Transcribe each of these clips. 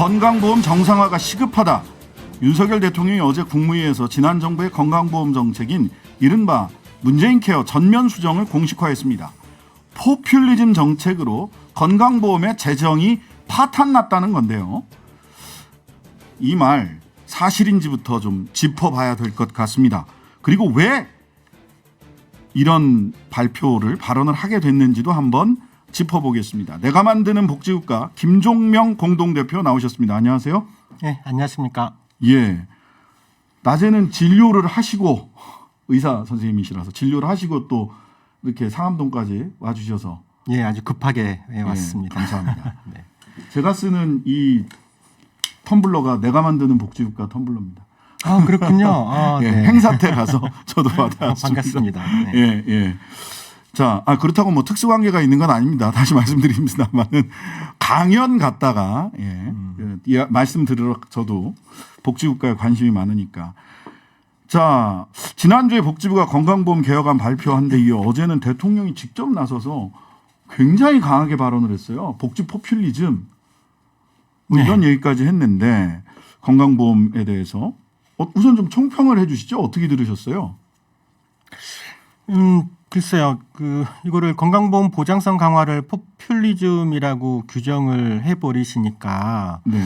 건강보험 정상화가 시급하다. 윤석열 대통령이 어제 국무회의에서 지난 정부의 건강보험 정책인 이른바 문재인 케어 전면 수정을 공식화했습니다. 포퓰리즘 정책으로 건강보험의 재정이 파탄났다는 건데요. 이 말 사실인지부터 좀 짚어봐야 될 것 같습니다. 그리고 왜 이런 발언을 하게 됐는지도 한번 짚어보겠습니다. 내가 만드는 복지국가 김종명 공동대표 나오셨습니다. 안녕하세요. 네, 안녕하십니까. 예, 낮에는 진료를 하시고 의사 선생님이시라서 진료를 하시고 또 이렇게 상암동까지 와주셔서 예, 아주 급하게 왔습니다. 감사합니다. 네. 제가 쓰는 이 텀블러가 내가 만드는 복지국가 텀블러입니다. 아, 그렇군요. 아, 예, 네. 행사 때 가서 저도 받아왔습니다. 반갑습니다. 네. 예, 예. 자, 그렇다고 뭐 특수관계가 있는 건 아닙니다. 다시 말씀드립니다만은 강연 갔다가 말씀 들으러 저도 복지국가에 관심이 많으니까. 자, 지난주에 복지부가 건강보험 개혁안 발표한 데 이어 어제는 대통령이 직접 나서서 굉장히 강하게 발언을 했어요. 복지 포퓰리즘 뭐 이런 얘기까지 했는데 건강보험에 대해서 우선 좀 총평을 해 주시죠. 어떻게 들으셨어요? 글쎄요. 이거를 건강보험 보장성 강화를 포퓰리즘이라고 규정을 해버리시니까 네.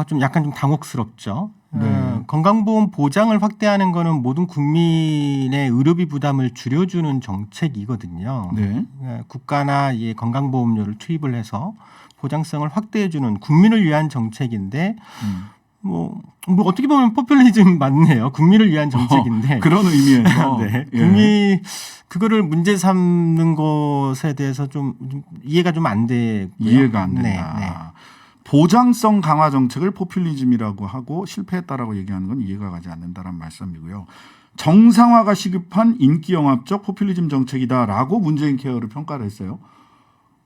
좀 약간 좀 당혹스럽죠. 네. 건강보험 보장을 확대하는 거는 모든 국민의 의료비 부담을 줄여주는 정책이거든요. 네. 국가나 건강보험료를 투입을 해서 보장성을 확대해주는 국민을 위한 정책인데 뭐 어떻게 보면 포퓰리즘 맞네요. 국민을 위한 정책인데 그런 의미에서 네. 국민 그거를 문제 삼는 것에 대해서 좀 이해가 좀 안 되고요. 이해가 안 된다. 네. 보장성 강화 정책을 포퓰리즘이라고 하고 실패했다라고 얘기하는 건 이해가 가지 않는다는 말씀이고요. 정상화가 시급한 인기영합적 포퓰리즘 정책이다라고 문재인 케어를 평가를 했어요.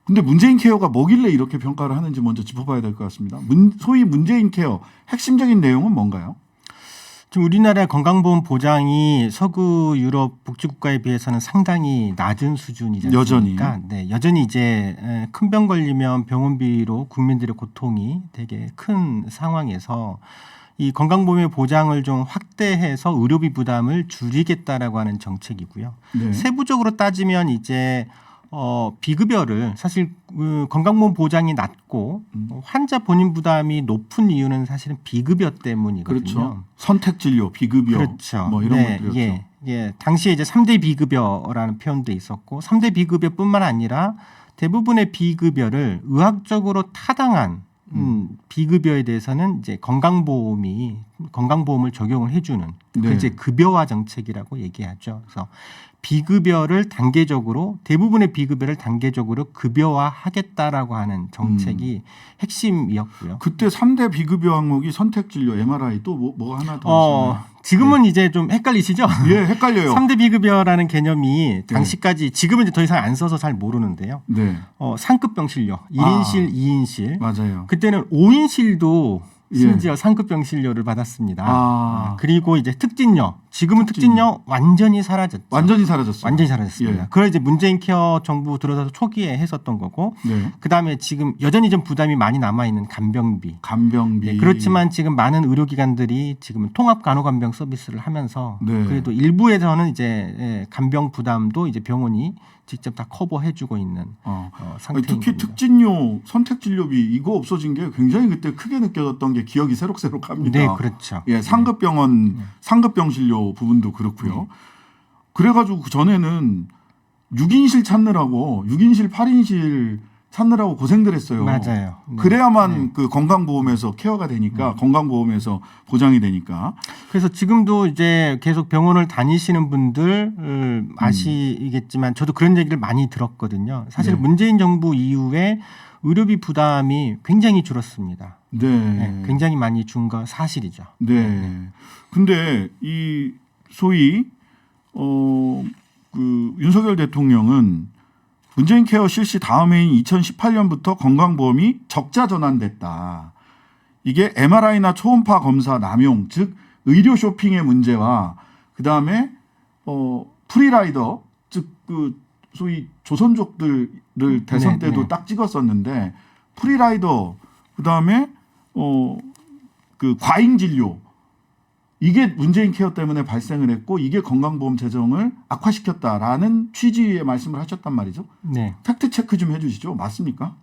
근데 문재인 케어가 뭐길래 이렇게 평가를 하는지 먼저 짚어봐야 될 것 같습니다. 소위 문재인 케어 핵심적인 내용은 뭔가요? 지금 우리나라의 건강보험 보장이 서구 유럽 복지국가에 비해서는 상당히 낮은 수준이지 않습니까? 여전히. 네, 여전히 이제 큰 병 걸리면 병원비로 국민들의 고통이 되게 큰 상황에서 이 건강보험의 보장을 좀 확대해서 의료비 부담을 줄이겠다라고 하는 정책이고요. 네. 세부적으로 따지면 이제 비급여를 사실 건강보험 보장이 낮고 환자 본인 부담이 높은 이유는 사실은 비급여 때문이거든요. 그렇죠. 선택 진료, 비급여, 그렇죠. 뭐 이런 것들이었죠. 당시에 이제 3대 비급여라는 표현도 있었고 3대 비급여뿐만 아니라 대부분의 비급여를 의학적으로 타당한 비급여에 대해서는 이제 건강보험을 적용을 해주는 그 이제 급여화 정책이라고 얘기하죠. 그래서 비급여를 대부분의 비급여를 단계적으로 급여화하겠다라고 하는 정책이 핵심이었고요. 그때 3대 비급여 항목이 선택 진료, MRI 또 뭐 하나 더 있었나요? 지금은 이제 좀 헷갈리시죠? 예, 헷갈려요. 3대 비급여라는 개념이 당시까지 지금은 이제 더 이상 안 써서 잘 모르는데요. 네. 상급 병실료 1인실, 2인실. 맞아요. 그때는 5인실도 심지어 상급 병실료를 받았습니다. 그리고 이제 특진료. 지금은 특진료 완전히 사라졌죠. 완전히 사라졌어요. 완전히 사라졌습니다. 예. 그걸 이제 문재인 케어 정부 들어서서 초기에 했었던 거고, 네. 그다음에 지금 여전히 좀 부담이 많이 남아 있는 간병비. 간병비. 그렇지만 지금 많은 의료기관들이 지금 통합 간호간병 서비스를 하면서 그래도 일부에서는 이제 간병 부담도 이제 병원이 직접 다 커버해주고 있는 상태입니다. 특히 특진료, 선택진료비 이거 없어진 게 굉장히 그때 크게 느껴졌던 게 기억이 새록새록합니다. 네, 그렇죠. 예, 상급병원, 상급병실료 부분도 그렇고요. 그래가지고 그 전에는 6인실 찾느라고 6인실, 8인실 찾느라고 고생들 했어요. 맞아요. 네. 그래야만 그 건강보험에서 케어가 되니까 건강보험에서 보장이 되니까. 그래서 지금도 이제 계속 병원을 다니시는 분들 아시겠지만 저도 그런 얘기를 많이 들었거든요. 사실 문재인 정부 이후에 의료비 부담이 굉장히 줄었습니다. 네. 굉장히 많이 준 건 사실이죠. 네. 근데 이 소위 윤석열 대통령은 문재인 케어 실시 다음 해인 2018년부터 건강보험이 적자 전환됐다. 이게 MRI나 초음파 검사 남용, 즉 의료 쇼핑의 문제와 그다음에 프리라이더, 즉 소위 조선족들을 대선 때도 딱 찍었었는데 프리라이더 그다음에 그 과잉 진료 이게 문재인 케어 때문에 발생을 했고 이게 건강보험 재정을 악화시켰다라는 취지의 말씀을 하셨단 말이죠. 네. 팩트 체크 좀 해주시죠. 맞습니까?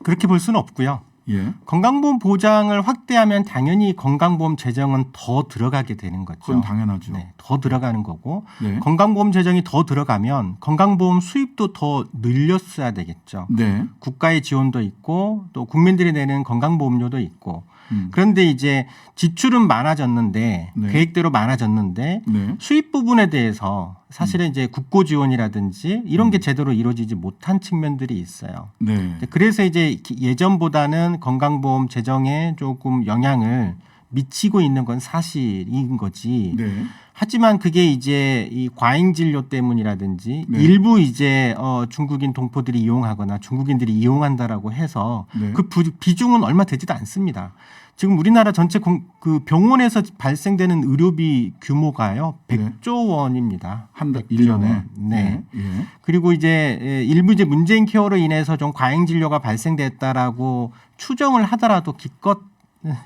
그렇게 볼 수는 없고요. 예. 건강보험 보장을 확대하면 당연히 건강보험 재정은 더 들어가게 되는 거죠. 그건 당연하죠. 네, 더 들어가는 거고 네. 건강보험 재정이 더 들어가면 건강보험 수입도 더 늘렸어야 되겠죠. 네. 국가의 지원도 있고 또 국민들이 내는 건강보험료도 있고 그런데 이제 지출은 많아졌는데 네. 계획대로 많아졌는데 네. 수입 부분에 대해서 사실은 이제 국고 지원이라든지 이런 게 제대로 이루어지지 못한 측면들이 있어요. 네. 그래서 이제 예전보다는 건강보험 재정에 조금 영향을 미치고 있는 건 사실인 거지. 네. 하지만 그게 이제 이 과잉 진료 때문이라든지 네. 일부 이제 중국인 동포들이 이용하거나 중국인들이 이용한다라고 해서 네. 그 비중은 얼마 되지도 않습니다. 지금 우리나라 전체 그 병원에서 발생되는 의료비 규모가요 100조 원입니다. 한 달 100조 1년에. 원. 네. 예. 그리고 이제 일부 이제 문재인 케어로 인해서 좀 과잉 진료가 발생됐다라고 추정을 하더라도 기껏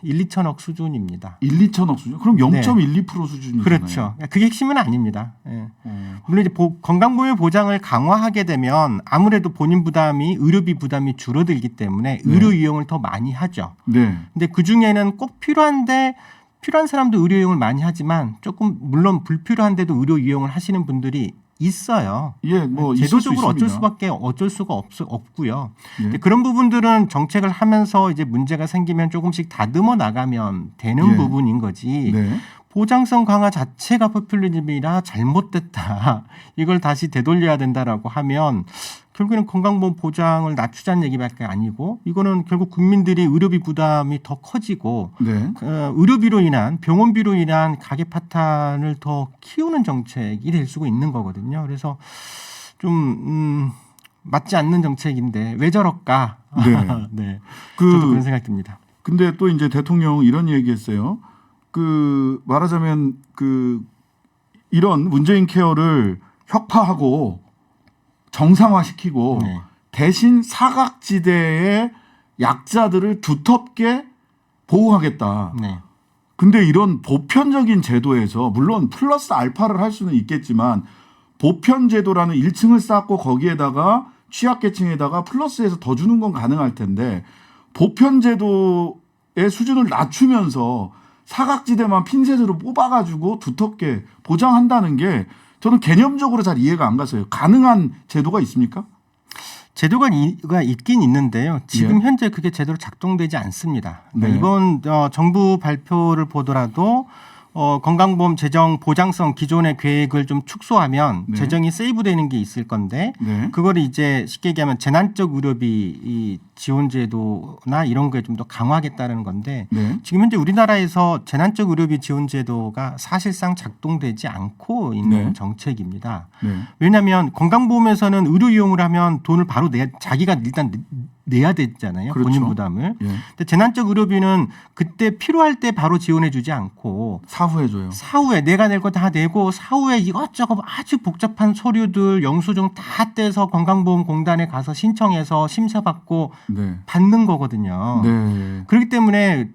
1, 2천억 수준입니다. 1, 2천억 수준? 그럼 0.12% 수준이잖아요. 그렇죠. 그게 핵심은 아닙니다. 예. 물론 이제 건강보험 보장을 강화하게 되면 아무래도 본인 부담이 의료비 부담이 줄어들기 때문에 의료 이용을 더 많이 하죠. 네. 근데 그 중에는 꼭 필요한데 필요한 사람도 의료 이용을 많이 하지만 조금 물론 불필요한데도 의료 이용을 하시는 분들이 있어요. 예, 뭐 있을 수 제도적으로 있습니다. 어쩔 수가 없고요. 예. 근데 그런 부분들은 정책을 하면서 이제 문제가 생기면 조금씩 다듬어 나가면 되는 예. 부분인 거지. 네. 보장성 강화 자체가 포퓰리즘이라 잘못됐다. 이걸 다시 되돌려야 된다라고 하면 결국에는 건강보험 보장을 낮추자는 얘기밖에 아니고 이거는 결국 국민들이 의료비 부담이 더 커지고 네. 의료비로 인한 병원비로 인한 가계 파탄을 더 키우는 정책이 될 수가 있는 거거든요. 그래서 좀 맞지 않는 정책인데 왜 저럴까? 네. 네. 그 저도 그런 생각 듭니다. 근데 또 이제 대통령 이런 얘기했어요. 그 말하자면 그 이런 문재인 케어를 혁파하고 정상화시키고 네. 대신 사각지대의 약자들을 두텁게 보호하겠다. 네. 근데 이런 보편적인 제도에서 물론 플러스 알파를 할 수는 있겠지만 보편 제도라는 1층을 쌓고 거기에다가 취약계층에다가 플러스해서 더 주는 건 가능할 텐데 보편 제도의 수준을 낮추면서 사각지대만 핀셋으로 뽑아가지고 두텁게 보장한다는 게 저는 개념적으로 잘 이해가 안 가서요. 가능한 제도가 있습니까? 제도가 있긴 있는데요. 지금 현재 그게 제대로 작동되지 않습니다. 그러니까 네. 이번 정부 발표를 보더라도 건강보험 재정 보장성 기존의 계획을 좀 축소하면 네. 재정이 세이브되는 게 있을 건데 네. 그걸 이제 쉽게 얘기하면 재난적 의료비 이 지원제도나 이런 거에 좀 더 강화하겠다는 건데 네. 지금 현재 우리나라에서 재난적 의료비 지원제도가 사실상 작동되지 않고 있는 네. 정책입니다. 네. 왜냐하면 건강보험에서는 의료 이용을 하면 돈을 바로 자기가 일단 내야 되잖아요. 그렇죠. 본인 부담을. 예. 근데 재난적 의료비는 그때 필요할 때 바로 지원해주지 않고 사후해줘요. 사후에 내가 낼 거 다 내고 사후에 이것저것 아주 복잡한 서류들 영수증 다 떼서 건강보험공단에 가서 신청해서 심사받고 네. 받는 거거든요. 네. 그렇기 때문에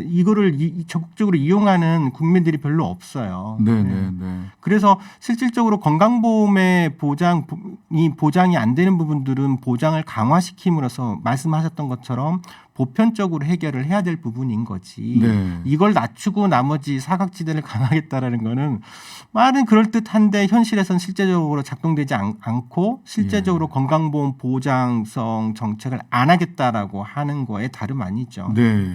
이거를 적극적으로 이용하는 국민들이 별로 없어요. 네. 네. 네. 그래서 실질적으로 건강보험의 보장이 안 되는 부분들은 보장을 강화시킴으로써 말씀하셨던 것처럼 보편적으로 해결을 해야 될 부분인 거지. 네. 이걸 낮추고 나머지 사각지대를 강하겠다라는 거는 말은 그럴듯한데 현실에서는 실제적으로 작동되지 않고 실제적으로 건강보험 보장성 정책을 안 하겠다라고 하는 거에 다름 아니죠. 네.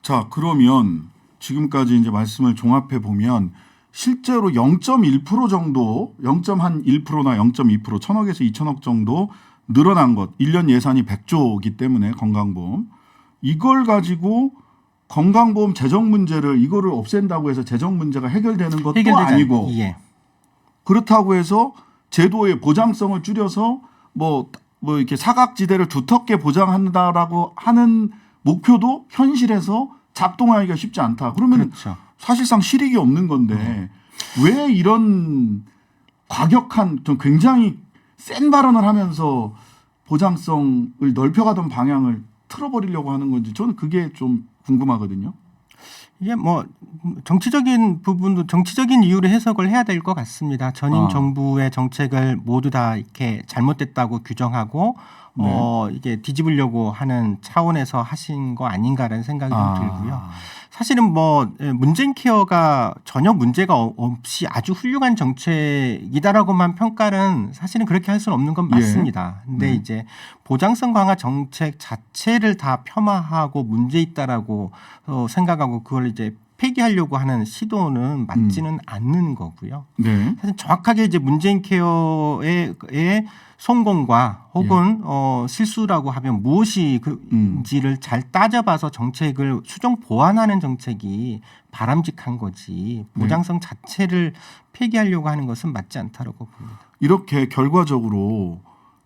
자, 그러면 지금까지 이제 말씀을 종합해 보면 실제로 0.1% 정도, 0.1%나 0.2%, 1,000억에서 2,000억 정도 늘어난 것, 1년 예산이 100조이기 때문에 건강보험. 이걸 가지고 건강보험 재정 문제를 이거를 없앤다고 해서 재정 문제가 해결되는 것도 아니고 예. 그렇다고 해서 제도의 보장성을 줄여서 뭐 이렇게 사각지대를 두텁게 보장한다라고 하는 목표도 현실에서 작동하기가 쉽지 않다. 그러면 그렇죠. 사실상 실익이 없는 건데 왜 이런 과격한 좀 굉장히 센 발언을 하면서 보장성을 넓혀가던 방향을 틀어버리려고 하는 건지 저는 그게 좀 궁금하거든요. 이게 뭐 정치적인 부분도 정치적인 이유로 해석을 해야 될 것 같습니다. 전임 정부의 정책을 모두 다 이렇게 잘못됐다고 규정하고 이게 뒤집으려고 하는 차원에서 하신 거 아닌가라는 생각이 좀 들고요. 사실은 뭐 문재인 케어가 전혀 문제가 없이 아주 훌륭한 정책이다라고만 평가는 사실은 그렇게 할 수는 없는 건 맞습니다. 근데 이제 보장성 강화 정책 자체를 다 폄하하고 문제 있다라고 생각하고 그걸 이제 폐기하려고 하는 시도는 맞지는 않는 거고요. 네. 사실 정확하게 이제 문재인 케어의 성공과 혹은 실수라고 하면 무엇이 그인지를 잘 따져봐서 정책을 수정 보완하는 정책이 바람직한 거지 보장성 자체를 폐기하려고 하는 것은 맞지 않다라고 봅니다. 이렇게 결과적으로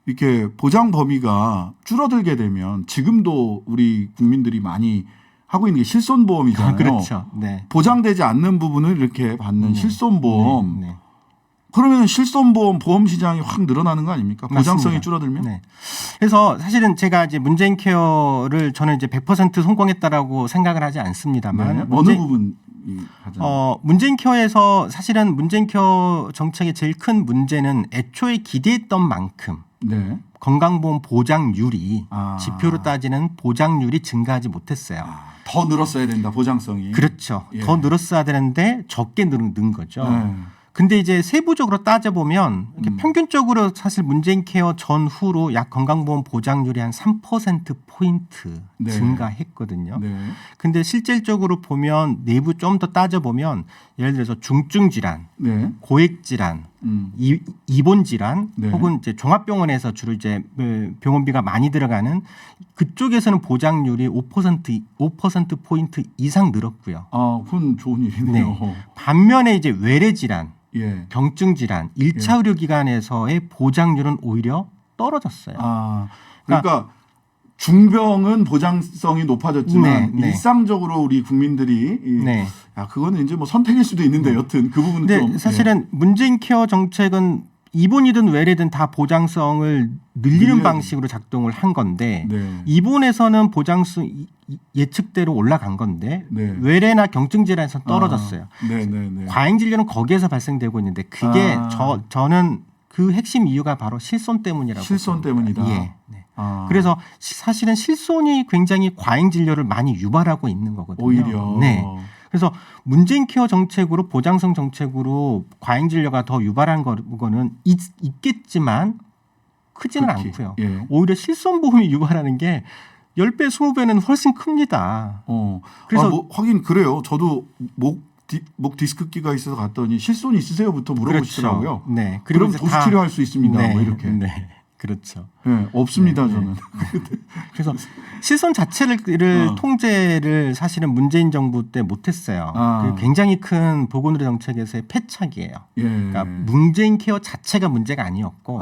이렇게 보장 범위가 줄어들게 되면 지금도 우리 국민들이 많이 하고 있는 게 실손보험이잖아요. 그렇죠. 네. 보장되지 않는 부분을 이렇게 받는 실손보험. 네. 그러면 실손보험 보험 시장이 확 늘어나는 거 아닙니까? 보장성이 맞습니다. 줄어들면? 네. 그래서 사실은 제가 이제 문재인 케어를 저는 이제 100% 성공했다라고 생각을 하지 않습니다만 네. 어느 부분이 가장 문재인 케어에서 사실은 문재인 케어 정책의 제일 큰 문제는 애초에 기대했던 만큼 네. 건강보험 보장률이 아. 지표로 따지는 보장률이 증가하지 못했어요. 더 늘었어야 된다 보장성이. 그렇죠. 예. 더 늘었어야 되는데 적게 는 거죠. 네. 근데 이제 세부적으로 따져보면 이렇게 평균적으로 사실 문재인 케어 전후로 약 건강보험 보장률이 한 3%포인트 네. 증가했거든요. 네. 근데 실질적으로 보면 내부 좀 더 따져보면 예를 들어서 중증 질환, 네. 고액 질환, 입원 질환 네. 혹은 이제 종합병원에서 주로 이제 병원비가 많이 들어가는 그쪽에서는 보장률이 5% 포인트 이상 늘었고요. 아, 그건 좋은 일이네요. 반면에 이제 외래 질환, 예. 경증 질환, 1차 의료기관에서의 보장률은 오히려 떨어졌어요. 아, 그러니까 중병은 보장성이 높아졌지만 네. 일상적으로 우리 국민들이 네. 그거는 이제 뭐 선택일 수도 있는데 여튼 그 부분은 근데 좀 사실은 문재인 케어 정책은 입원이든 외래든 다 보장성을 늘리는 방식으로 작동을 한 건데 네. 입원에서는 보장성 예측대로 올라간 건데 네. 외래나 경증 질환에서 떨어졌어요. 네네네. 과잉 진료는 거기에서 발생되고 있는데 그게 저는 그 핵심 이유가 바로 실손 때문이라고 실손 봅니다. 때문이다. 예. 네. 그래서 사실은 실손이 굉장히 과잉 진료를 많이 유발하고 있는 거거든요. 오히려. 네. 그래서 문재인 케어 정책으로 보장성 정책으로 과잉 진료가 더 유발한 거는 있겠지만 크지는 극히. 않고요. 예. 오히려 실손보험이 유발하는 게 10배, 20배는 훨씬 큽니다. 그래서 하긴 그래요. 저도 목 디스크기가 있어서 갔더니 실손 있으세요부터 물어보시더라고요. 그렇죠. 네. 그럼 도수 치료할 수 있습니다. 네. 뭐 이렇게. 네. 그렇죠. 네, 없습니다 네. 저는. 그래서 실손 자체를 통제를 사실은 문재인 정부 때 못했어요. 그게 굉장히 큰 보건의료 정책에서의 패착이에요. 예. 그러니까 문재인 케어 자체가 문제가 아니었고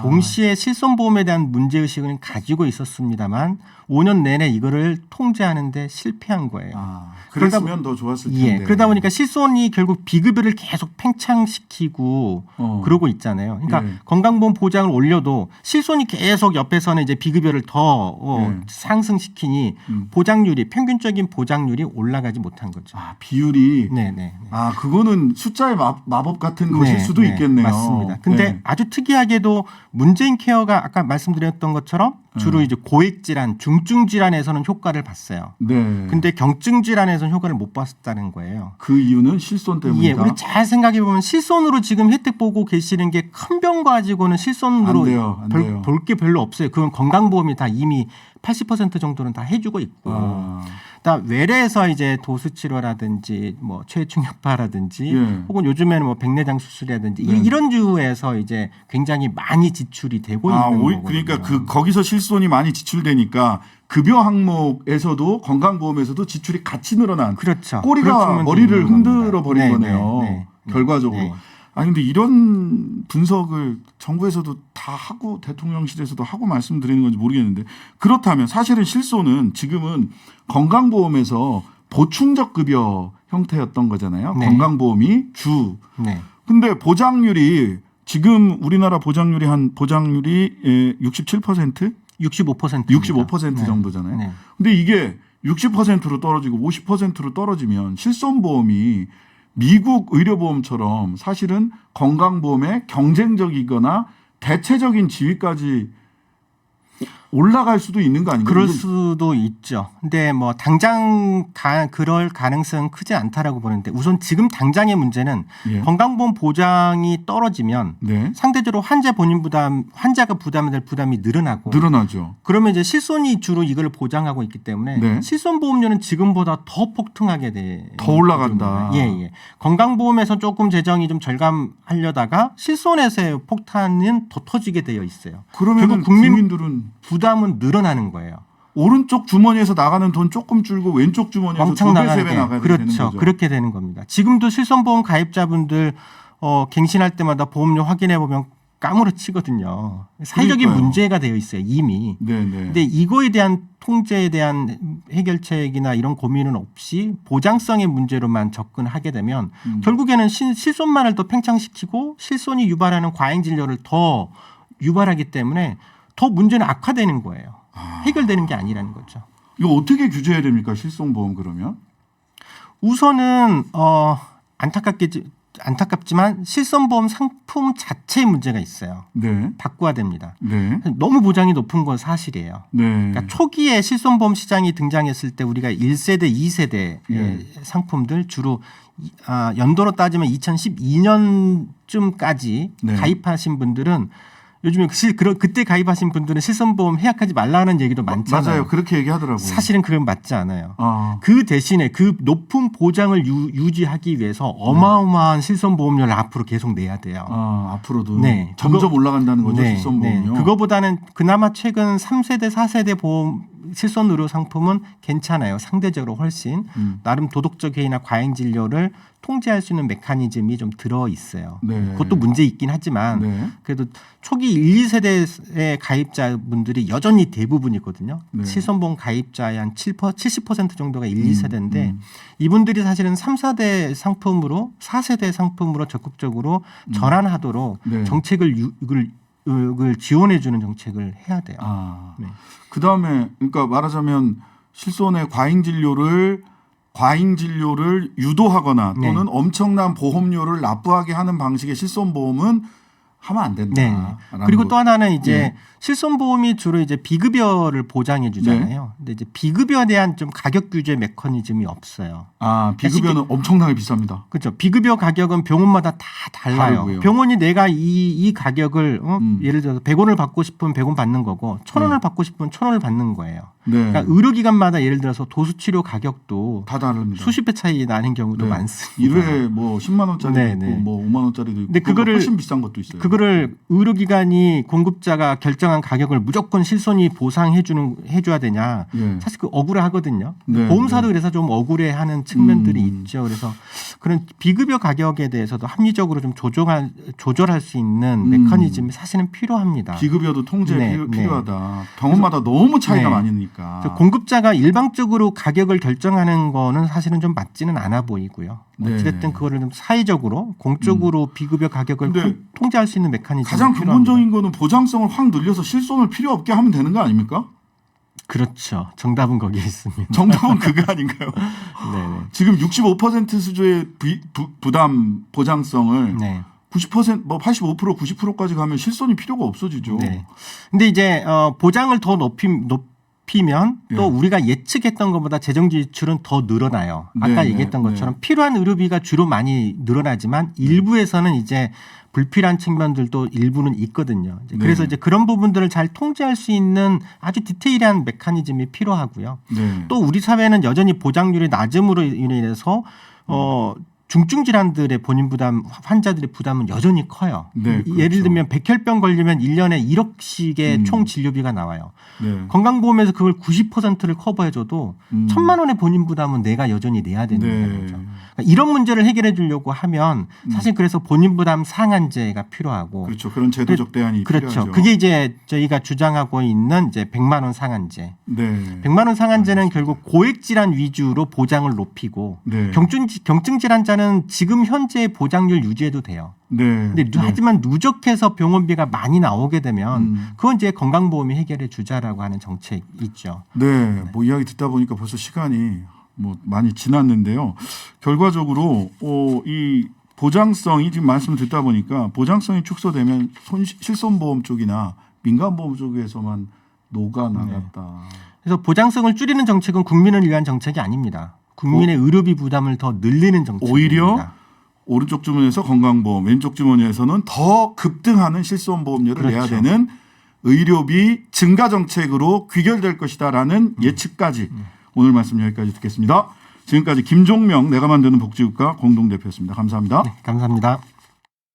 동시에 실손보험에 대한 문제의식은 가지고 있었습니다만 5년 내내 이거를 통제하는데 실패한 거예요. 그랬으면 더 좋았을 텐데. 예, 그러다 보니까 실손이 결국 비급여를 계속 팽창시키고 그러고 있잖아요. 그러니까 예. 건강보험 보장을 올려도 실손이 계속 옆에서는 이제 비급여를 더 상승시키니 보장률이 평균적인 보장률이 올라가지 못한 거죠. 비율이. 네네. 그거는 숫자의 마법 같은 것일 수도 있겠네요. 맞습니다. 근데 아주 특이하게도 문재인 케어가 아까 말씀드렸던 것처럼 주로 이제 고액 질환, 중증 질환에서는 효과를 봤어요. 네. 근데 경증 질환에서는 효과를 못 봤다는 거예요. 그 이유는 실손 때문이다. 예, 우리 잘 생각해 보면 실손으로 지금 혜택 보고 계시는 게 큰 병 가지고는 실손으로 안 돼요. 볼 게 별로 없어요. 그건 건강보험이 다 이미 80% 정도는 다 해주고 있고. 그다음 외래에서 이제 도수치료라든지 뭐 최충격파라든지 혹은 요즘에는 뭐 백내장 수술이라든지 이런 주에서 이제 굉장히 많이 지출이 되고 있는 거거든요. 그러니까 거기서 실손이 많이 지출되니까 급여 항목에서도 건강보험에서도 지출이 같이 늘어난. 그렇죠. 꼬리가 머리를 흔들어 버린 거네요. 네. 결과적으로. 네. 근데 이런 분석을 정부에서도 다 하고 대통령실에서도 하고 말씀드리는 건지 모르겠는데 그렇다면 사실은 실손은 지금은 건강보험에서 보충적 급여 형태였던 거잖아요. 네. 건강보험이 주. 네. 근데 보장률이 지금 우리나라 보장률이 67%? 65%. 65% 정도잖아요. 네. 근데 이게 60%로 떨어지고 50%로 떨어지면 실손보험이 미국 의료보험처럼 사실은 건강보험의 경쟁적이거나 대체적인 지위까지 올라갈 수도 있는 거 아닌가요? 그럴 수도 있죠. 근데 뭐 당장 그럴 가능성은 크지 않다라고 보는데 우선 지금 당장의 문제는 예. 건강보험 보장이 떨어지면 네. 상대적으로 환자가 부담해야 될 부담이 늘어나죠. 그러면 이제 실손이 주로 이걸 보장하고 있기 때문에 네. 실손보험료는 지금보다 더 폭등하게 돼. 더 올라간다. 예. 건강보험에서 조금 재정이 좀 절감하려다가 실손에서의 폭탄은 더 터지게 되어 있어요. 그러면 결국 국민들은 부담은 늘어나는 거예요. 오른쪽 주머니에서 나가는 돈 조금 줄고 왼쪽 주머니에서 왕창 2배, 나가게 3배 나가야 되는 그렇죠. 거죠. 그렇게 되는 겁니다. 지금도 실손보험 가입자분들 갱신할 때마다 보험료 확인해 보면 까무러치거든요. 사회적인 그러니까요. 문제가 되어 있어요. 이미. 네. 근데 이거에 대한 통제에 대한 해결책이나 이런 고민은 없이 보장성의 문제로만 접근하게 되면 결국에는 실손만을 더 팽창시키고 실손이 유발하는 과잉 진료를 더 유발하기 때문에 더 문제는 악화되는 거예요. 해결되는 게 아니라는 거죠. 이거 어떻게 규제해야 됩니까? 실손보험 그러면? 우선은 안타깝지만 실손보험 상품 자체에 문제가 있어요. 네. 바꿔야 됩니다. 네. 너무 보장이 높은 건 사실이에요. 네. 그러니까 초기에 실손보험 시장이 등장했을 때 우리가 1세대, 2세대 상품들 주로 연도로 따지면 2012년쯤까지 네. 가입하신 분들은 요즘에 그때 가입하신 분들은 실손보험 해약하지 말라는 얘기도 많잖아요. 맞아요. 그렇게 얘기하더라고요. 사실은 그건 맞지 않아요. 아. 그 대신에 그 높은 보장을 유지하기 위해서 어마어마한 실손보험료를 앞으로 계속 내야 돼요. 앞으로도 네. 점점 올라간다는 거죠. 실손보험료. 그거보다는 그나마 최근 3세대, 4세대 보험 실손 의료 상품은 괜찮아요. 상대적으로 훨씬 나름 도덕적 해이나 과잉 진료를 통제할 수 있는 메커니즘이 좀 들어 있어요. 네. 그것도 문제 있긴 하지만 네. 그래도 초기 1, 2세대의 가입자분들이 여전히 대부분이거든요. 네. 실손보험 가입자의 한 70% 정도가 1, 2세대인데 이분들이 사실은 3, 4대 상품으로 4세대 상품으로 적극적으로 전환하도록 네. 정책을 지원해 주는 정책을 해야 돼요. 네. 그다음에 그러니까 말하자면 실손의 과잉 진료를 유도하거나 네. 또는 엄청난 보험료를 납부하게 하는 방식의 실손보험은 하면 안 된다. 네. 그리고 또 하나는 이제 실손보험이 주로 이제 비급여를 보장해 주잖아요. 근데 이제 비급여에 대한 좀 가격 규제 메커니즘이 없어요. 비급여는 엄청나게 비쌉니다. 그렇죠. 비급여 가격은 병원마다 다 달라요. 다르고요. 병원이 내가 이 가격을 예를 들어서 100원을 받고 싶으면 100원 받는 거고 1000원을 받고 싶으면 1000원을 받는 거예요. 네. 그러니까 의료기관마다 예를 들어서 도수치료 가격도 다 다릅니다. 수십 배 차이 나는 경우도 네. 많습니다. 1회 뭐 10만 원짜리도 네, 있고 네. 뭐 5만 원짜리도 있고 근데 그거를 훨씬 비싼 것도 있어요. 그거를 의료기관이 공급자가 결정한 가격을 무조건 실손이 해줘야 되냐? 예. 사실 그 억울해하거든요. 네, 보험사도 네. 그래서 좀 억울해하는 측면들이 있죠. 그래서 그런 비급여 가격에 대해서도 합리적으로 좀 조절할 수 있는 메커니즘이 사실은 필요합니다. 비급여도 통제 네, 필요하다. 병원마다 너무 차이가 네. 많이 나니까. 그래서 공급자가 일방적으로 가격을 결정하는 거는 사실은 좀 맞지는 않아 보이고요. 네. 어쨌든 그거를 좀 사회적으로 공적으로 비급여 가격을 근데 통제할 수 있는 메커니즘이 가장 필요합니다. 근본적인 거는 보장성을 확 늘려서 실손을 필요 없게 하면 되는 거 아닙니까? 그렇죠. 정답은 거기에 있습니다. 정답은 그거 아닌가요? 네네. 지금 65% 수준의 부담 보장성을 네. 90% 뭐 85% 90%까지 가면 실손이 필요가 없어지죠. 네. 근데 이제 보장을 더 높이면 또 예. 우리가 예측했던 것보다 재정 지출은 더 늘어나요. 아까 네, 얘기했던 네, 것처럼 필요한 의료비가 주로 많이 늘어나지만 일부에서는 이제 불필요한 측면들도 일부는 있거든요. 이제 그래서 네. 이제 그런 부분들을 잘 통제할 수 있는 아주 디테일한 메커니즘이 필요하고요. 네. 또 우리 사회는 여전히 보장률이 낮음으로 인해서 중증 질환들의 본인 부담, 환자들의 부담은 여전히 커요. 네, 예를 그렇죠. 들면 백혈병 걸리면 1년에 1억씩의 총 진료비가 나와요. 네. 건강보험에서 그걸 90%를 커버해줘도 1,000만 원의 본인 부담은 내가 여전히 내야 되는 네. 거죠. 그러니까 이런 문제를 해결해 주려고 하면 사실 그래서 본인 부담 상한제가 필요하고 그렇죠. 그런 제도적 대안이 그렇죠. 필요하죠. 그게 이제 저희가 주장하고 있는 이제 100만 원 상한제. 네. 100만 원 상한제는 결국 고액 질환 위주로 보장을 높이고 네. 경증 질환자는 지금 현재 보장률 유지해도 돼요. 네. 근데 하지만 누적해서 병원비가 많이 나오게 되면 그건 이제 건강보험이 해결해 주자라고 하는 정책이 있죠. 네. 뭐 이야기 듣다 보니까 벌써 시간이 뭐 많이 지났는데요. 결과적으로 이 보장성이 지금 말씀 듣다 보니까 보장성이 축소되면 실손보험 쪽이나 민간보험 쪽에서만 녹아 나갔다. 그래서 보장성을 줄이는 정책은 국민을 위한 정책이 아닙니다. 국민의 의료비 부담을 더 늘리는 정책입니다. 오히려 오른쪽 주머니에서 건강보험, 왼쪽 주머니에서는 더 급등하는 실손보험료를 그렇죠. 내야 되는 의료비 증가 정책으로 귀결될 것이다라는 예측까지 오늘 말씀 여기까지 듣겠습니다. 지금까지 김종명 내가 만드는 복지국가 공동대표였습니다. 감사합니다. 네, 감사합니다.